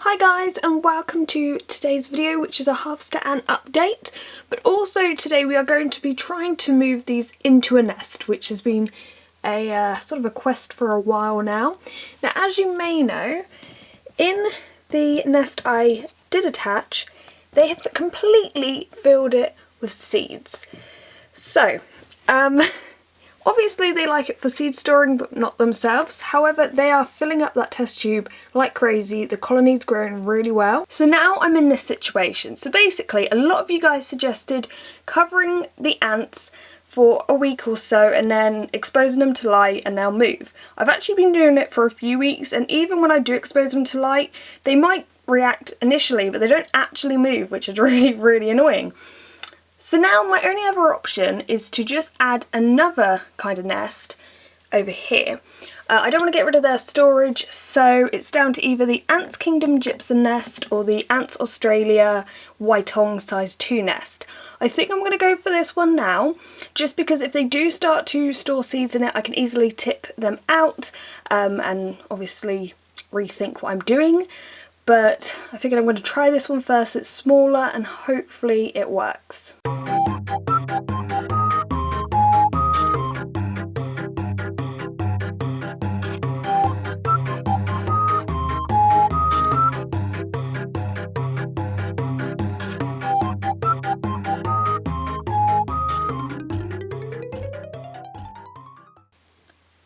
Hi guys, and welcome to today's video, which is a harvester ant update, but also today we are going to be trying to move these into a nest, which has been a sort of a quest for a while now. Now, as you may know, in the nest I did attach, they have completely filled it with seeds. So, obviously they like it for seed storing, but not themselves. However, they are filling up that test tube like crazy. The colony's growing really well. So now I'm in this situation. So basically, a lot of you guys suggested covering the ants for a week or so and then exposing them to light and they'll move. I've actually been doing it for a few weeks, and even when I do expose them to light, they might react initially, but they don't actually move, which is really annoying. So now my only other option is to just add another kind of nest over here. I don't want to get rid of their storage, so it's down to either the Ants Kingdom Gypsum nest or the Ants Australia Waitong size 2 nest. I think I'm going to go for this one now, just because if they do start to store seeds in it, I can easily tip them out and obviously rethink what I'm doing. But I figured I'm going to try this one first. It's smaller and hopefully it works.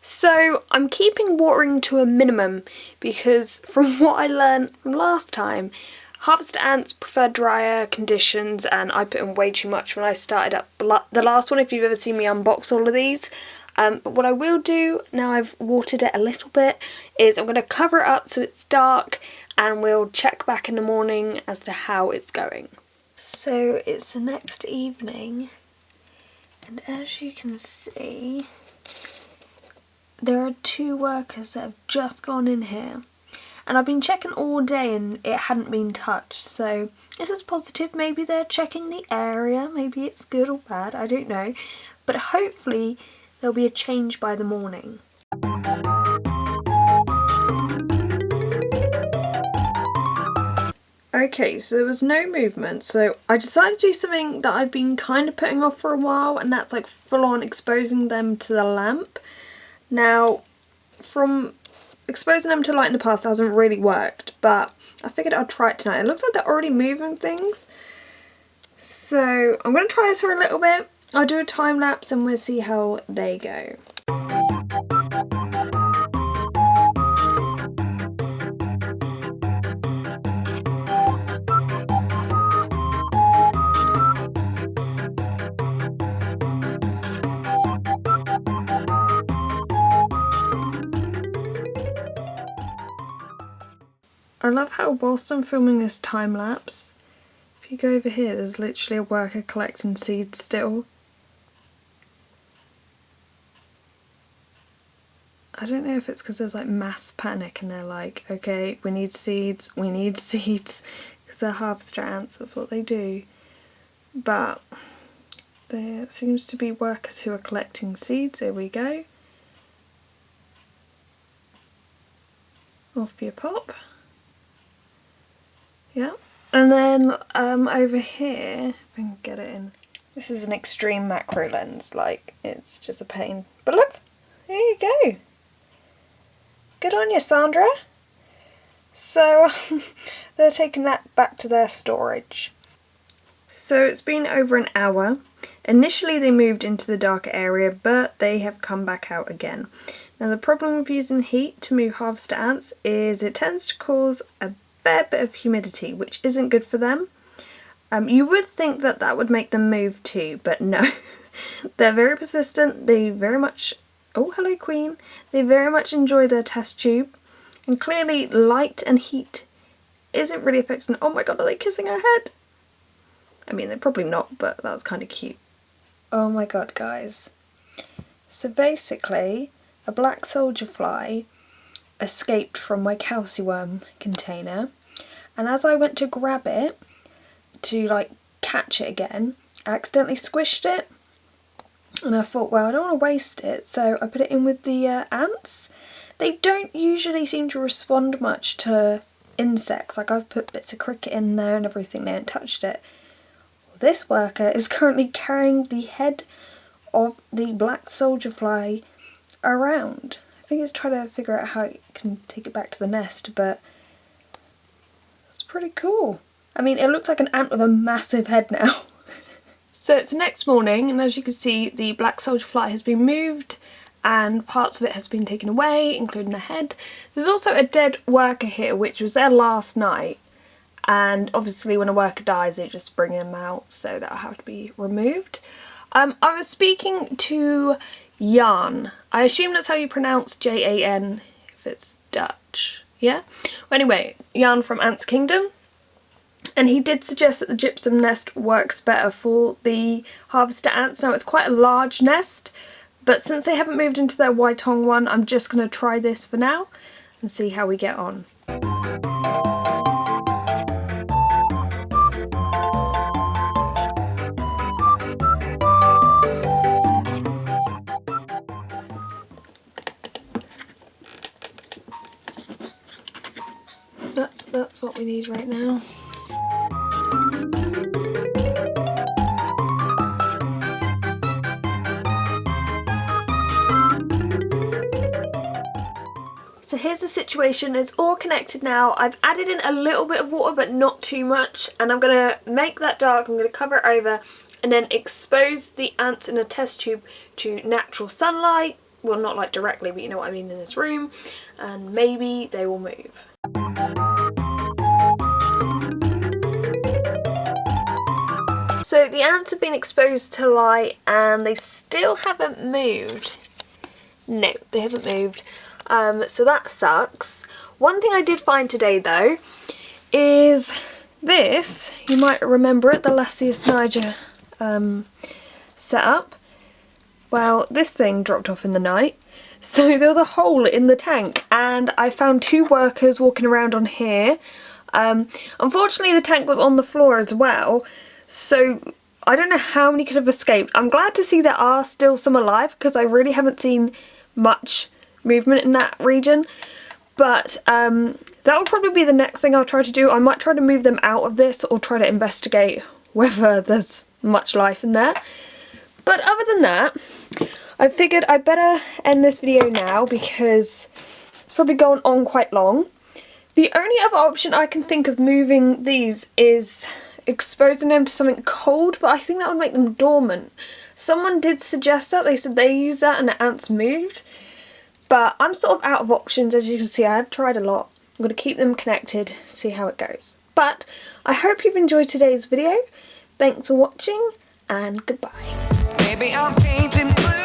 So I'm keeping watering to a minimum because from what I learned from last time, harvester ants prefer drier conditions, and I put in way too much when I started up the last one, if you've ever seen me unbox all of these. But what I will do, now I've watered it a little bit, is I'm going to cover it up so it's dark and we'll check back in the morning as to how it's going. So it's the next evening, and as you can see, there are 2 workers that have just gone in here, and I've been checking all day and it hadn't been touched, so this is positive. Maybe they're checking the area, maybe it's good or bad, I don't know, but hopefully there'll be a change by the morning. Okay, so there was no movement, so I decided to do something that I've been kind of putting off for a while, and that's like full on exposing them to the lamp. Now, from exposing them to light in the past, it hasn't really worked, but I figured I'd try it tonight. It looks like they're already moving things, so I'm going to try this for a little bit. I'll do a time lapse and we'll see how they go. I love how whilst I'm filming this time lapse, if you go over here, there's literally a worker collecting seeds still. I don't know if it's because there's like mass panic and they're like, okay, we need seeds, because they're harvester ants, that's what they do. But there seems to be workers who are collecting seeds. Here we go. Off you pop. Yeah, and then over here, if I can get it in, this is an extreme macro lens, like it's just a pain. But look, there you go. Good on you, Sandra. So they're taking that back to their storage. So it's been over an hour. Initially they moved into the darker area, but they have come back out again. Now the problem with using heat to move harvester ants is it tends to cause a fair bit of humidity, which isn't good for them. You would think that that would make them move too, but no. They're very persistent. They very much, oh hello queen, they very much enjoy their test tube, and clearly light and heat isn't really affecting. Oh my god, are they kissing her head? I mean, they're probably not, but that was kind of cute. Oh my god, guys. So basically, a black soldier fly escaped from my calciworm container, and as I went to grab it to like catch it again, I accidentally squished it, and I thought, well, I don't want to waste it, so I put it in with the ants. They don't usually seem to respond much to insects. Like I've put bits of cricket in there and everything, they haven't touched it. Well, this worker is currently carrying the head of the black soldier fly around. I think it's trying to figure out how it can take it back to the nest, but that's pretty cool. I mean, it looks like an ant with a massive head now. So it's the next morning, and as you can see, the black soldier fly has been moved and parts of it has been taken away, including the head. There's also a dead worker here, which was there last night, and obviously when a worker dies they just bring him out, so that'll have to be removed. I was speaking to Jan. I assume that's how you pronounce Jan if it's Dutch, yeah? Well, anyway, Jan from Ants Kingdom, and he did suggest that the gypsum nest works better for the harvester ants. Now it's quite a large nest, but since they haven't moved into their Waitong one, I'm just going to try this for now and see how we get on. That's what we need right now. So here's the situation, it's all connected now. I've added in a little bit of water but not too much, and I'm going to make that dark, I'm going to cover it over and then expose the ants in a test tube to natural sunlight. Well, not like directly, but you know what I mean, in this room, and maybe they will move. So the ants have been exposed to light and they still haven't moved. No, they haven't moved. So that sucks. One thing I did find today though is this. You might remember it, the Lasius niger setup. Well, this thing dropped off in the night. So there was a hole in the tank and I found 2 workers walking around on here. Unfortunately the tank was on the floor as well. So I don't know how many could have escaped. I'm glad to see there are still some alive because I really haven't seen much movement in that region. But that will probably be the next thing I'll try to do. I might try to move them out of this or try to investigate whether there's much life in there. But other than that, I figured I'd better end this video now because it's probably gone on quite long. The only other option I can think of moving these is exposing them to something cold, but I think that would make them dormant. Someone did suggest that, they said they used that and the ants moved, but I'm sort of out of options. As you can see, I have tried a lot. I'm going to keep them connected, see how it goes. But I hope you've enjoyed today's video. Thanks for watching and goodbye. Baby, I'm painting blue.